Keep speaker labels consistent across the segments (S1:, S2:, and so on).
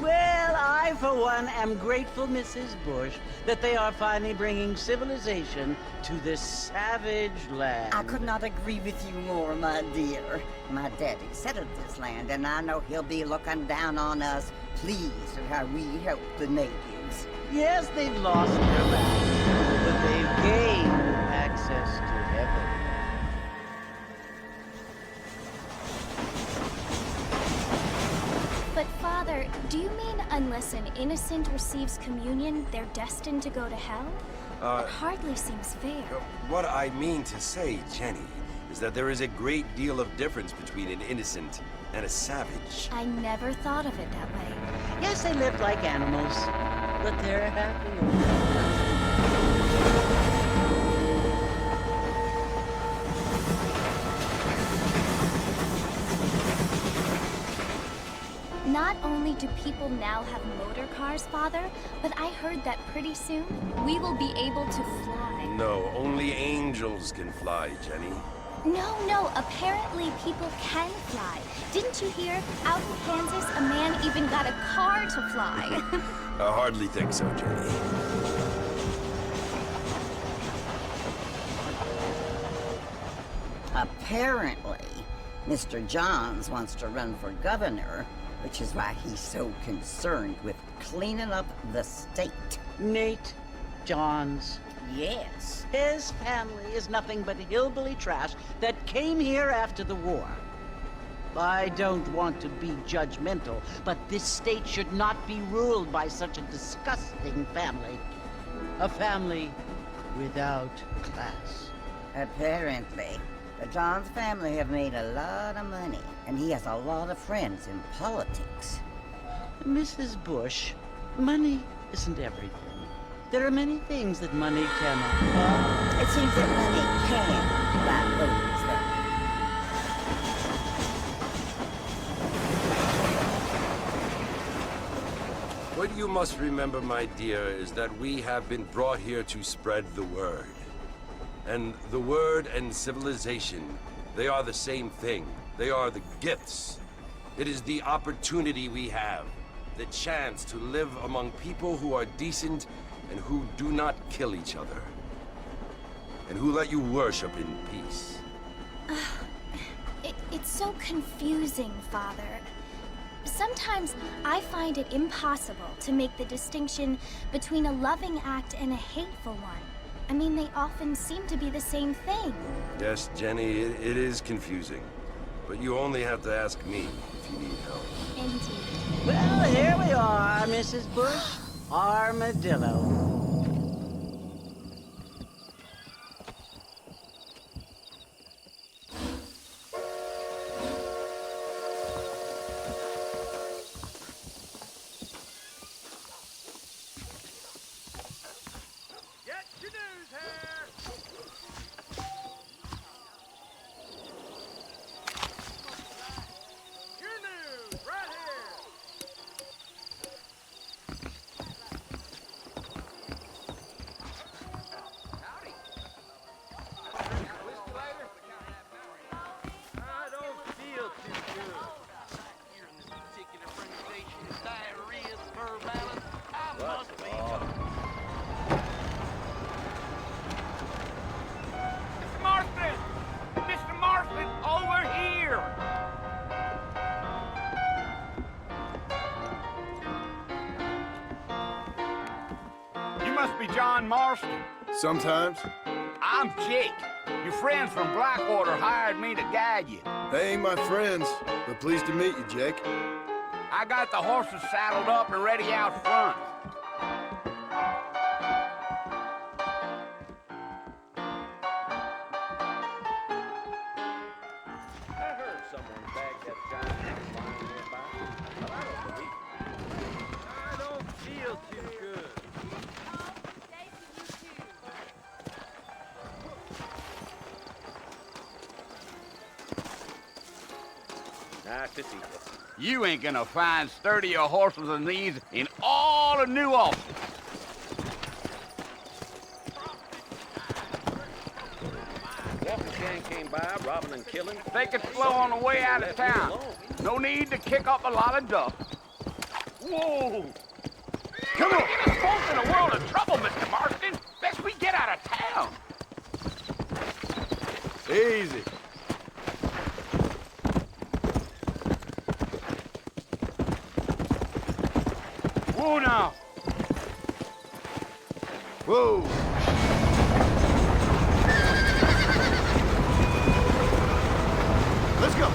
S1: Well, I, for one, am grateful, Mrs. Bush, that they are finally bringing civilization to this savage land.
S2: I could not agree with you more, my dear. My daddy settled this land, and I know he'll be looking down on us, pleased at how we help the natives.
S1: Yes, they've lost their land, but they've gained access to heaven.
S3: But Father, do you mean unless an innocent receives communion, they're destined to go to hell? That hardly seems fair.
S4: What I mean to say, Jenny, is that there is a great deal of difference between an innocent and a savage.
S3: I never thought of it that way.
S1: Yes, they live like animals, but they're happy.
S3: Not only do people now have motor cars, Father, but I heard that pretty soon we will be able to fly.
S4: No, only angels can fly, Jenny.
S3: No, apparently people can fly. Didn't you hear? Out in Kansas, a man even got a car to fly.
S4: I hardly think so, Jenny.
S2: Apparently, Mr. Johns wants to run for governor, which is why he's so concerned with cleaning up the state.
S1: Nate Johns.
S2: Yes.
S1: His family is nothing but hillbilly trash that came here after the war. I don't want to be judgmental, but this state should not be ruled by such a disgusting family. A family without class.
S2: Apparently. The Johns family have made a lot of money, and he has a lot of friends in politics.
S1: Mrs. Bush, money isn't everything. There are many things that money cannot buy.
S2: It seems that money can buy votes, though.
S4: What you must remember, my dear, is that we have been brought here to spread the word. And the word and civilization, they are the same thing. They are the gifts. It is the opportunity we have, the chance to live among people who are decent and who do not kill each other, and who let you worship in peace.
S3: It's so confusing, Father. Sometimes I find it impossible to make the distinction between a loving act and a hateful one. I mean, they often seem to be the same thing.
S4: Yes, Jenny, it is confusing. But you only have to ask me if you need help.
S3: Indeed.
S1: Well, here we are, Mrs. Bush. Armadillo.
S5: John Marston?
S6: Sometimes.
S5: I'm Jake. Your friends from Blackwater hired me to guide you.
S6: They ain't my friends, but pleased to meet you, Jake.
S5: I got the horses saddled up and ready out front.
S7: I heard someone bagged that giant house lying nearby, but I don't believe it. I don't feel too good. Nice to see you.
S5: You ain't gonna find sturdier horses than these in all of New Austin.
S7: Walking gang came by, robbing and killing.
S5: They could slow on the way out of town. No need to kick up a lot of dust. Whoa!
S6: Come on!
S5: Get us both in a world of trouble, Mr. Marston. Best we get out of town.
S6: Easy.
S5: Whoa now.
S6: Whoa! Let's go!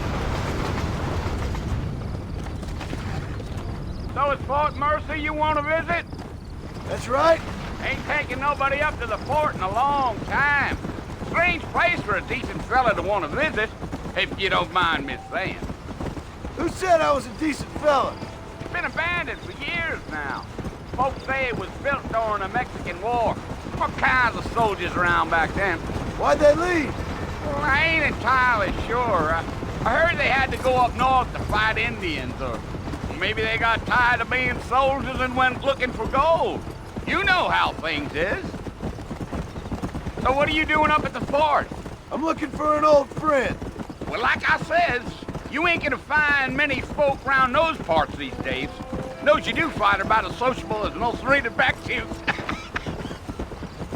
S5: So it's Fort Mercy you want to visit?
S6: That's right.
S5: Ain't taking nobody up to the fort in a long time. Strange place for a decent fella to want to visit, if you don't mind me saying.
S6: Who said I was a decent fella?
S5: It's been abandoned for years now. Folks say it was built during the Mexican War. What kinds of soldiers around back then?
S6: Why'd they leave?
S5: Well, I ain't entirely sure. I heard they had to go up north to fight Indians, or maybe they got tired of being soldiers and went looking for gold. You know how things is. So what are you doing up at the fort?
S6: I'm looking for an old friend.
S5: Well, like I says, you ain't gonna find many folk round those parts these days. Those you do find are about as sociable as most rated back to.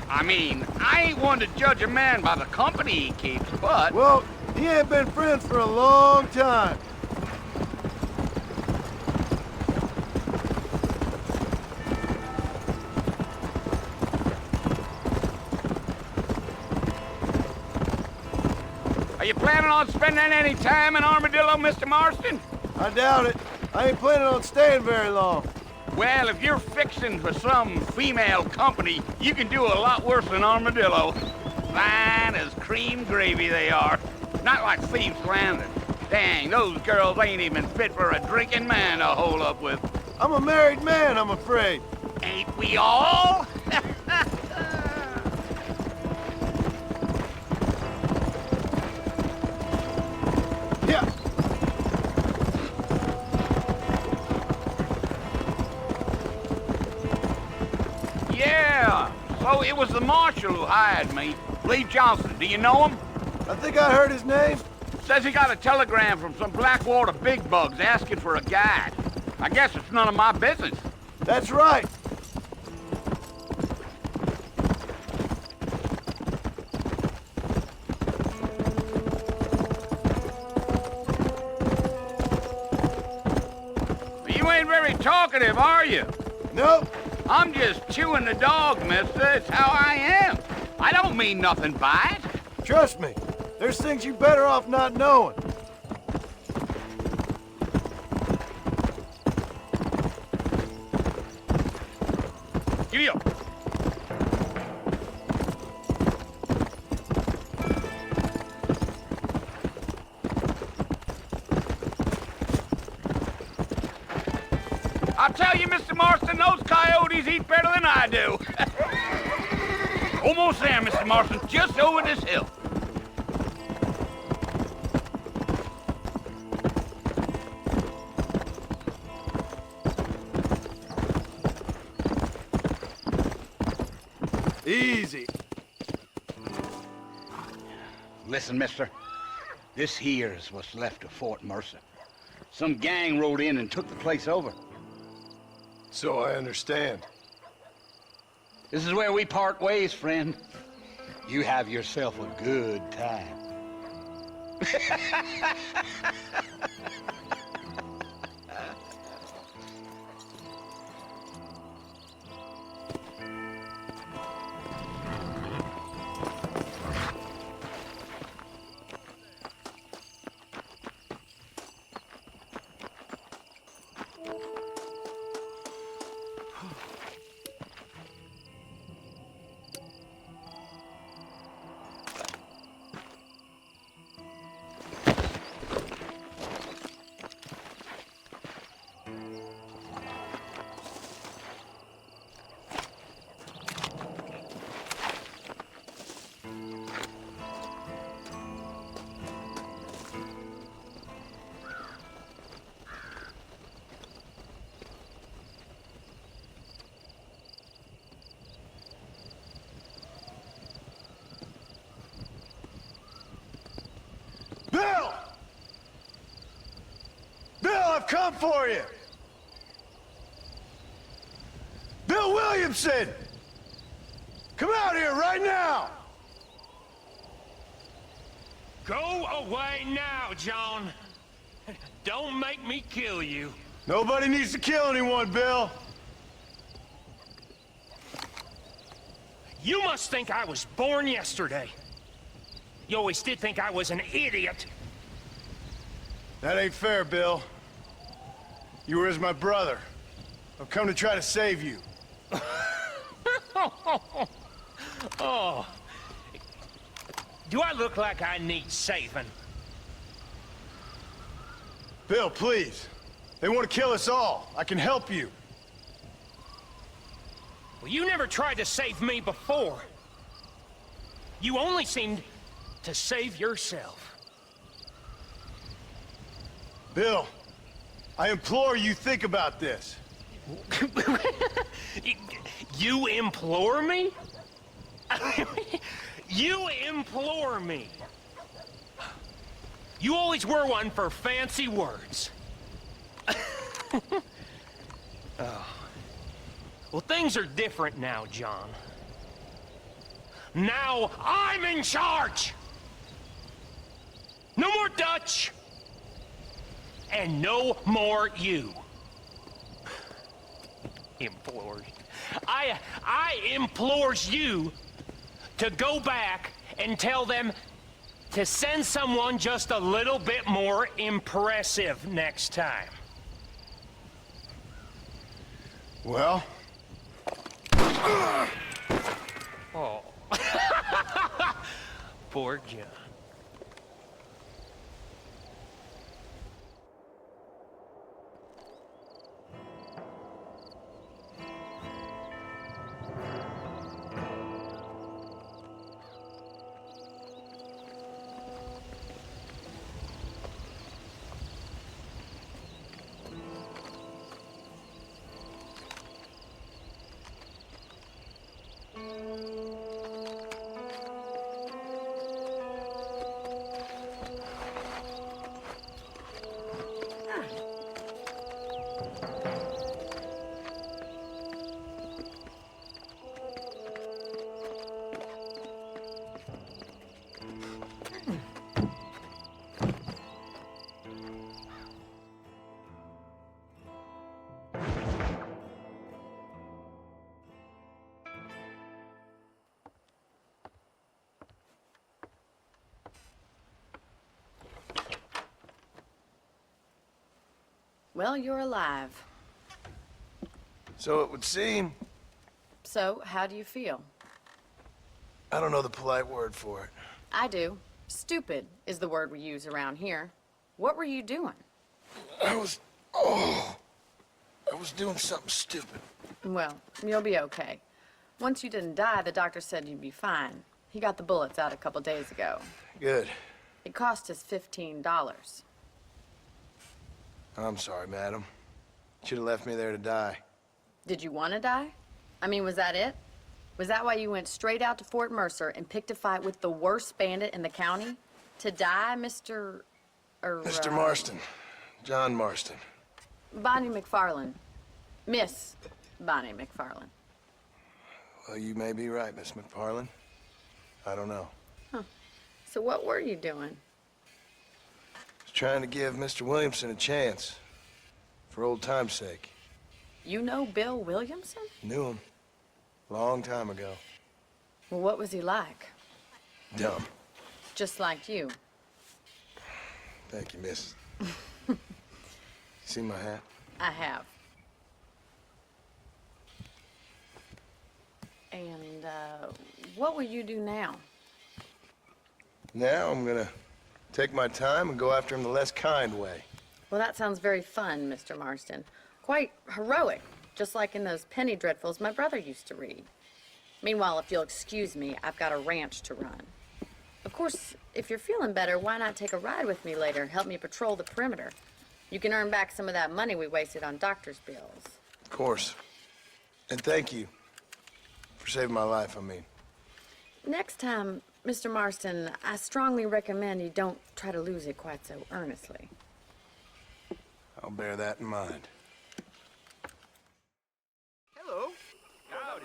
S5: I mean, I ain't one to judge a man by the company he keeps, but...
S6: Well, he ain't been friends for a long time.
S5: Are you planning on spending any time in Armadillo, Mr. Marston?
S6: I doubt it. I ain't planning on staying very long.
S5: Well, if you're fixing for some female company, you can do a lot worse than Armadillo. Fine as cream gravy they are. Not like Thieves Landing. Dang, those girls ain't even fit for a drinking man to hole up with.
S6: I'm a married man, I'm afraid.
S5: Ain't we all?
S6: Yeah.
S5: Yeah, so it was the marshal who hired me. Lee Johnson, do you know him?
S6: I think I heard his name.
S5: Says he got a telegram from some Blackwater big bugs asking for a guide. I guess it's none of my business.
S6: That's right.
S5: You ain't very talkative, are you?
S6: Nope.
S5: I'm just chewing the dog, mister. It's how I am. I don't mean nothing by it.
S6: Trust me. There's things you better off not knowing.
S5: Giddy up. I'll tell you, Mr. Marston, those coyotes eat better than I do. Almost there, Mr. Marston, just over this hill.
S6: Easy.
S5: Listen, mister. This here's what's left of Fort Mercer. Some gang rode in and took the place over.
S6: So I understand.
S5: This is where we part ways, friend. You have yourself a good time.
S6: Bill! Bill, I've come for you! Williamson! Come out here right now!
S8: Go away now, John. Don't make me kill you.
S6: Nobody needs to kill anyone, Bill.
S8: You must think I was born yesterday. You always did think I was an idiot.
S6: That ain't fair, Bill. You were as my brother. I've come to try to save you.
S8: Oh. Do I look like I need saving?
S6: Bill, please. They want to kill us all. I can help you.
S8: Well, you never tried to save me before. You only seemed to save yourself.
S6: Bill, I implore you think about this.
S8: You implore me? You implore me. You always were one for fancy words. Oh. Well, things are different now, John. Now I'm in charge! No more Dutch! And no more you. Implores. I implores you to go back and tell them to send someone just a little bit more impressive next time.
S6: Well?
S8: Oh. Poor John.
S9: Well, you're alive.
S6: So it would seem.
S9: So, how do you feel?
S6: I don't know the polite word for it.
S9: I do. Stupid is the word we use around here. What were you doing?
S6: I was doing something stupid.
S9: Well, you'll be okay. Once you didn't die, the doctor said you'd be fine. He got the bullets out a couple days ago.
S6: Good.
S9: It cost us $15.
S6: I'm sorry, madam. Should have left me there to die.
S9: Did you want to die? I mean, was that it? Was that why you went straight out to Fort Mercer and picked a fight with the worst bandit in the county? To die, Mr.
S6: Mr. Marston. John Marston.
S9: Bonnie McFarland. Miss Bonnie McFarland.
S6: Well, you may be right, Miss McFarland. I don't know.
S9: So what were you doing?
S6: I was trying to give Mr. Williamson a chance. For old time's sake.
S9: You know Bill Williamson?
S6: Knew him. Long time ago.
S9: Well, what was he like?
S6: Dumb.
S9: Just like you.
S6: Thank you, miss. See my hat?
S9: I have. And, what will you do now?
S6: Now I'm gonna take my time and go after him the less kind way.
S9: Well, that sounds very fun, Mr. Marston. Quite heroic, just like in those penny dreadfuls my brother used to read. Meanwhile, if you'll excuse me, I've got a ranch to run. Of course, if you're feeling better, why not take a ride with me later? Help me patrol the perimeter. You can earn back some of that money we wasted on doctor's bills.
S6: Of course. And thank you for saving my life, I mean.
S9: Next time, Mr. Marston, I strongly recommend you don't try to lose it quite so earnestly.
S6: I'll bear that in mind.
S7: Hello. Howdy.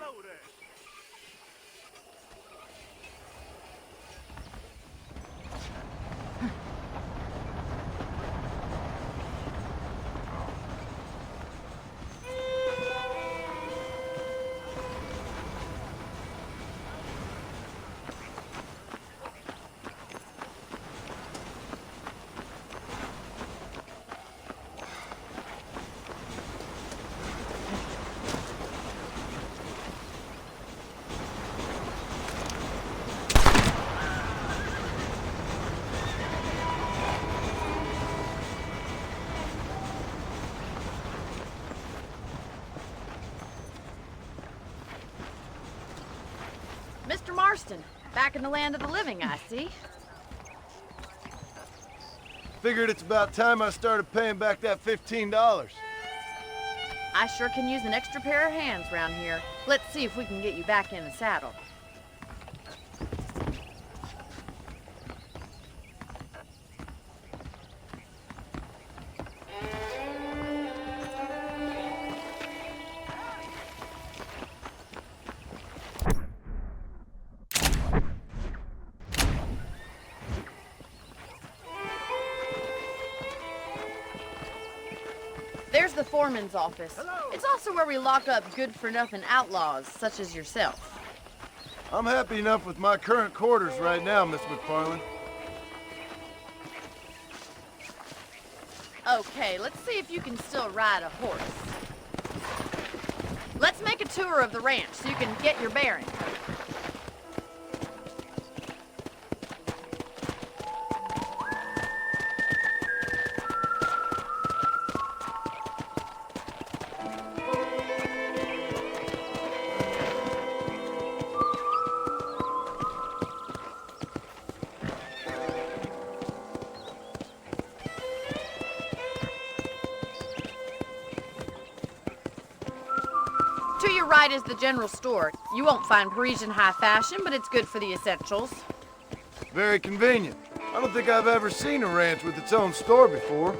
S9: Mr. Marston, back in the land of the living, I see.
S6: Figured it's about time I started paying back that $15.
S9: I sure can use an extra pair of hands round here. Let's see if we can get you back in the saddle. There's the foreman's office. It's also where we lock up good-for-nothing outlaws, such as yourself.
S6: I'm happy enough with my current quarters right now, Miss McFarland.
S9: Okay, let's see if you can still ride a horse. Let's make a tour of the ranch so you can get your bearings. To your right is the general store. You won't find Parisian high fashion, but it's good for the essentials.
S6: Very convenient. I don't think I've ever seen a ranch with its own store before.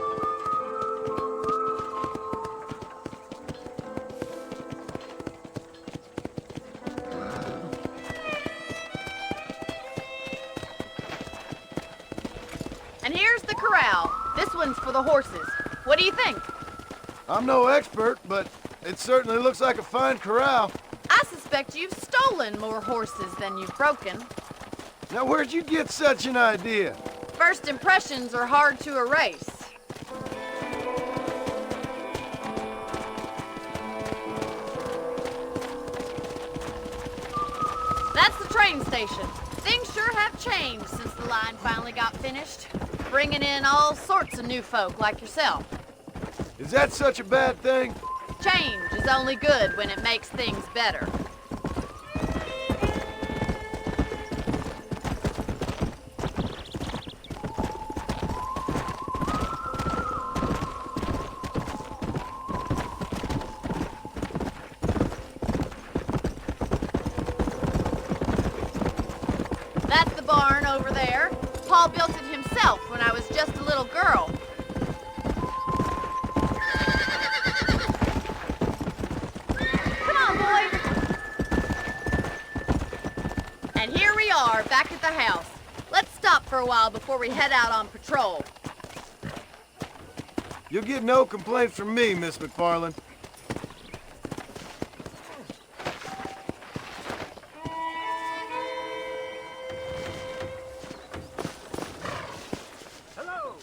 S9: And here's the corral. This one's for the horses. What do you think?
S6: I'm no expert, but it certainly looks like a fine corral.
S9: I suspect you've stolen more horses than you've broken.
S6: Now, where'd you get such an idea?
S9: First impressions are hard to erase. That's the train station. Things sure have changed since the line finally got finished, bringing in all sorts of new folk like yourself.
S6: Is that such a bad thing?
S9: Change is only good when it makes things better. That's the barn over there. Paul built it himself when I was just a little girl. And here we are, back at the house. Let's stop for a while before we head out on patrol.
S6: You'll get no complaints from me, Miss McFarland.
S7: Hello!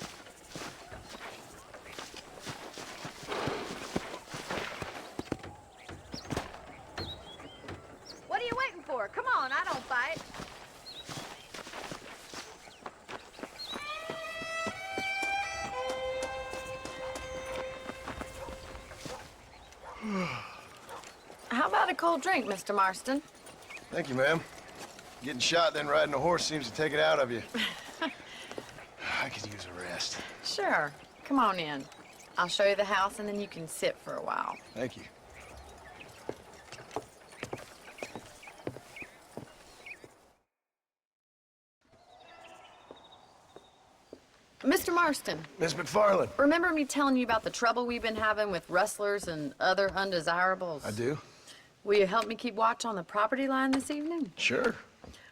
S9: What are you waiting for? Come on, I don't fight. How about a cold drink, Mr. Marston?
S6: Thank you, ma'am. Getting shot, then riding a horse seems to take it out of you. I could use a rest.
S9: Sure. Come on in. I'll show you the house and then you can sit for a while.
S6: Thank you.
S9: Mr. Marston,
S6: Miss McFarland.
S9: remember me telling you about the trouble we've been having with rustlers and other undesirables?
S6: I do?
S9: Will you help me keep watch on the property line this evening?
S6: Sure.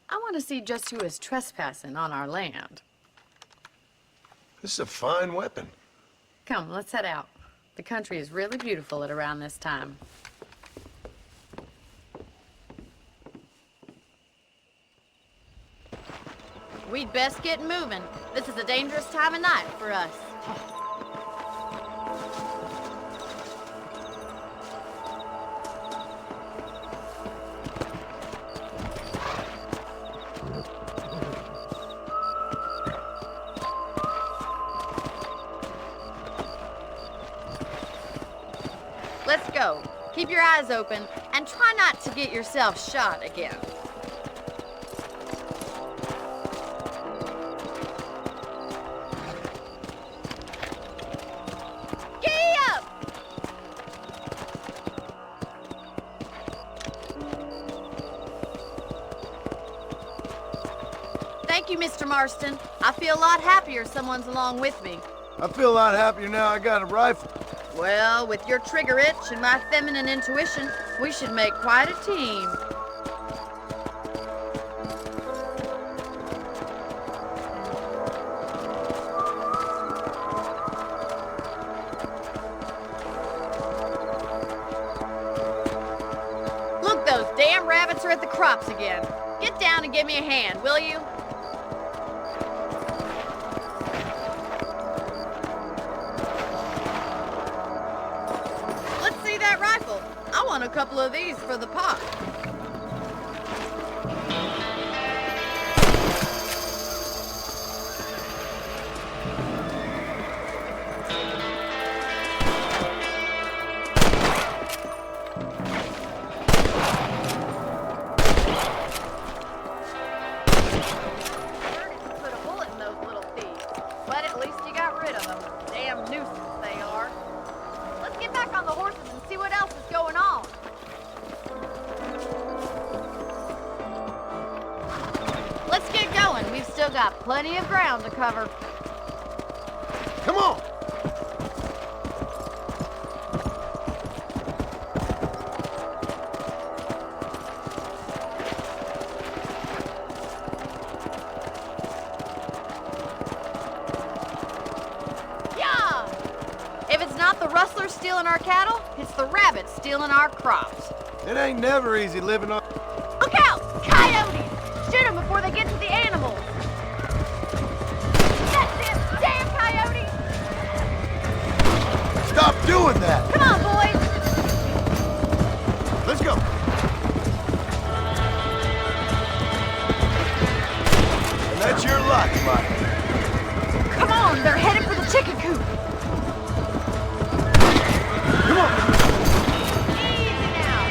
S9: I want to see just who is trespassing on our land.
S6: This is a fine weapon.
S9: Come, let's head out. The country is really beautiful at around this time. We'd best get moving. This is a dangerous time of night for us. Let's go. Keep your eyes open and try not to get yourself shot again. Thank you, Mr. Marston. I feel a lot happier someone's along with me.
S6: I feel a lot happier now I got a rifle.
S9: Well, with your trigger itch and my feminine intuition, we should make quite a team. Look, those damn rabbits are at the crops again. Get down and give me a hand, will you? Let's see that rifle. I want a couple of these for the pot. Put a bullet in those little thieves. But at least you got rid of them. Damn nuisance they are. Let's get back on the horses and see what else is going on. Let's get going. We've still got plenty of ground to cover.
S6: Come on!
S9: Yeah! If it's not the rustlers stealing our cattle, it's the rabbits stealing our crops.
S6: It ain't never easy living on...
S9: Look out! Coyotes! Shoot them before they get to the animals! That's it! Damn coyotes!
S6: Stop doing that!
S9: Come on, boys!
S6: Let's go! And that's your luck, Mike.
S9: Come on, they're headed for the chicken coop!
S6: Come on!
S9: Easy now!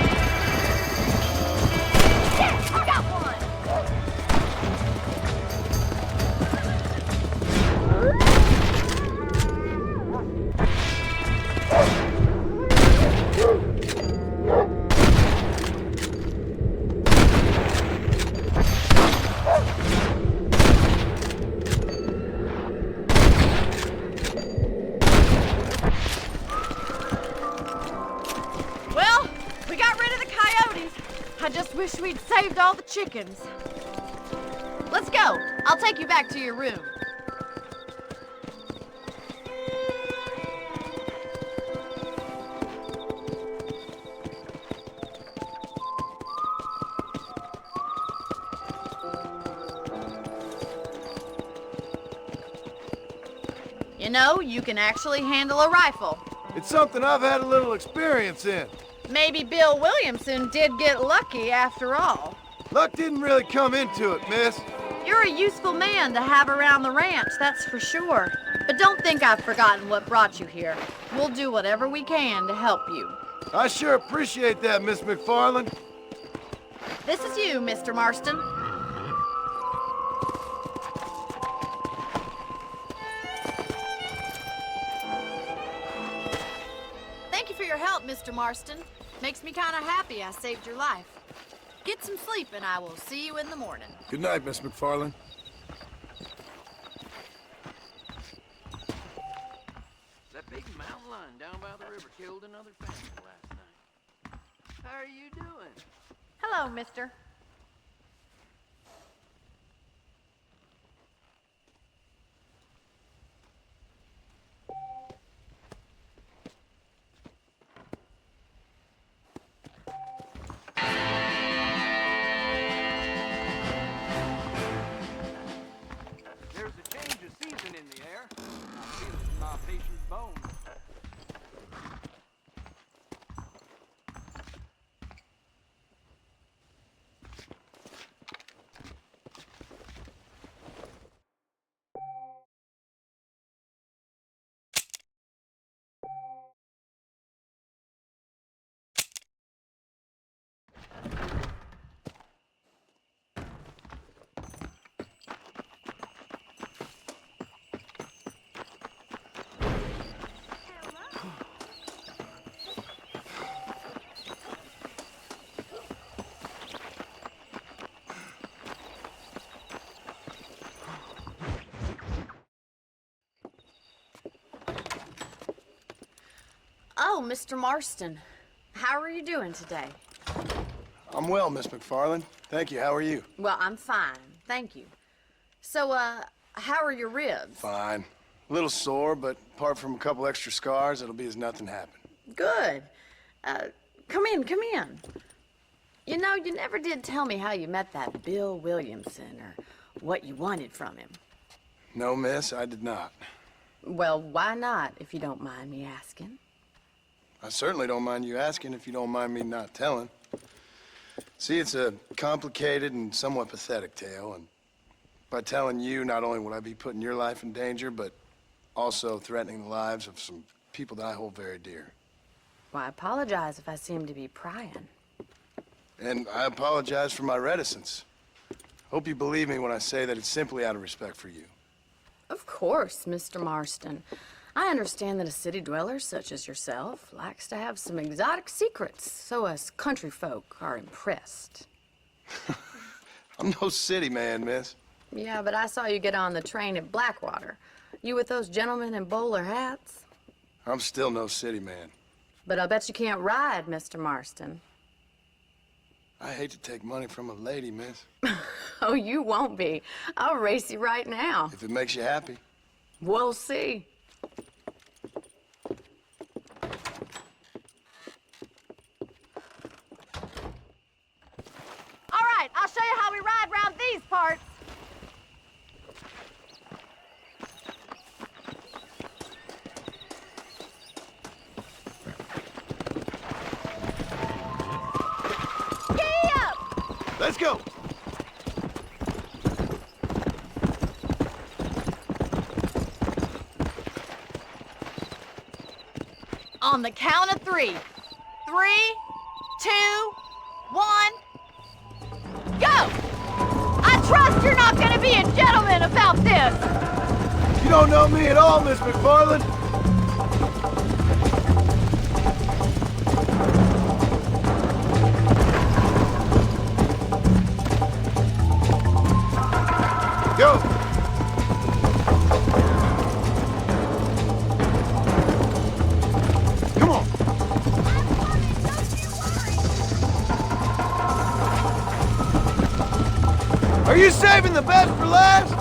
S9: Yes, I got one! Well, we got rid of the coyotes. I just wish we'd saved all the chickens. Let's go. I'll take you back to your room. You know, you can actually handle a rifle.
S6: It's something I've had a little experience in.
S9: Maybe Bill Williamson did get lucky after all.
S6: Luck didn't really come into it, miss.
S9: You're a useful man to have around the ranch, that's for sure. But don't think I've forgotten what brought you here. We'll do whatever we can to help you.
S6: I sure appreciate that, Miss McFarland.
S9: This is you, Mr. Marston. Thank you for your help, Mr. Marston. Makes me kind of happy I saved your life. Get some sleep and I will see you in the morning.
S6: Good night, Miss McFarland.
S7: That big mountain lion down by the river killed another family last night. How are you doing?
S9: Hello, mister.
S7: There's a change of season in the air. I feel it in my patient's bones.
S9: Mr. Marston. How are you doing today?
S6: I'm well, Miss McFarland. Thank you. How are you?
S9: Well, I'm fine, thank you. So, how are your ribs?
S6: Fine. A little sore, but apart from a couple extra scars, it'll be as nothing happened.
S9: Good. Come in, come in. You know, you never did tell me how you met that Bill Williamson or what you wanted from him.
S6: No, miss, I did not.
S9: Well, why not, if you don't mind me asking?
S6: I certainly don't mind you asking if you don't mind me not telling. See, it's a complicated and somewhat pathetic tale, and by telling you, not only would I be putting your life in danger, but also threatening the lives of some people that I hold very dear.
S9: Well, I apologize if I seem to be prying.
S6: And I apologize for my reticence. Hope you believe me when I say that it's simply out of respect for you.
S9: Of course, Mr. Marston. I understand that a city dweller such as yourself likes to have some exotic secrets, so us country folk are impressed.
S6: I'm no city man, miss.
S9: Yeah, but I saw you get on the train at Blackwater. You with those gentlemen in bowler hats?
S6: I'm still no city man.
S9: But I'll bet you can't ride, Mr. Marston.
S6: I hate to take money from a lady, miss.
S9: Oh, you won't be. I'll race you right now.
S6: If it makes you happy.
S9: We'll see.
S10: All right, I'll show you how we ride round these parts. Giddy up!
S6: Let's go!
S10: On the count of 3. 3, 2, 1. Go! I trust you're not gonna be a gentleman about this!
S6: You don't know me at all, Miss McFarland. Go! Come on! Are you saving the best for last?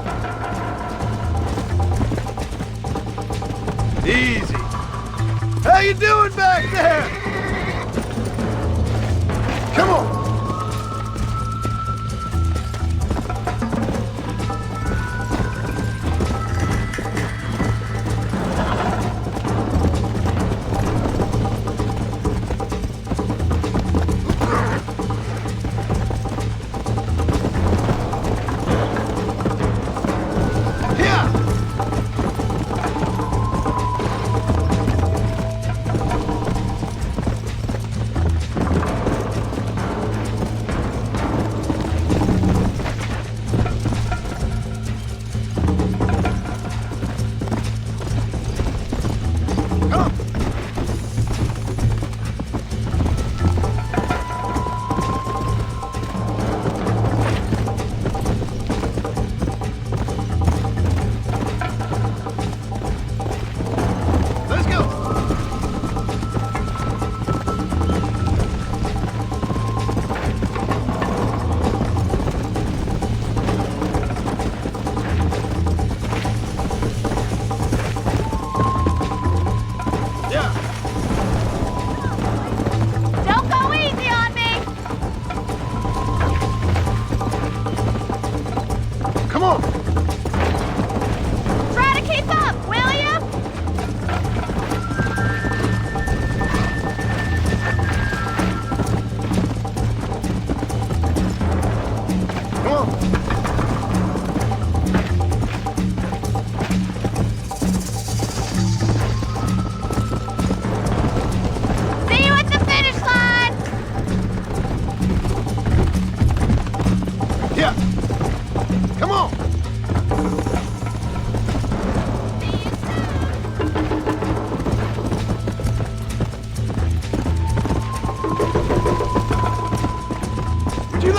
S6: Easy. How you doing back there? Come on.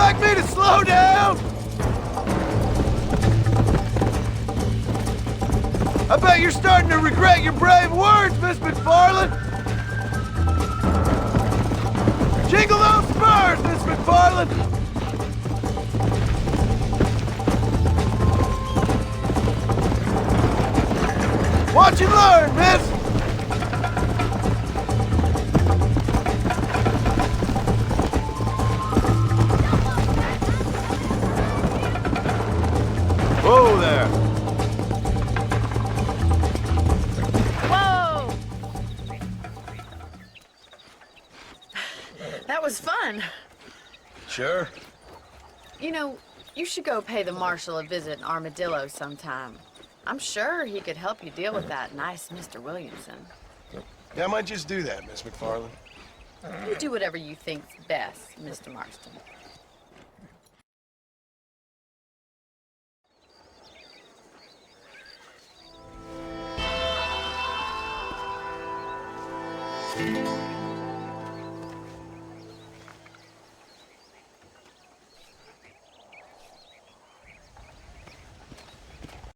S6: like me to slow down? I bet you're starting to regret your brave words, Miss McFarland. McFarland! Watch and learn, miss! Whoa there!
S9: Whoa! That was fun.
S6: Sure.
S9: You know, you should go pay the marshal a visit in Armadillo sometime. I'm sure he could help you deal with that nice Mr. Williamson.
S6: Yeah, I might just do that, Miss McFarland.
S9: You do whatever you think's best, Mr. Marston.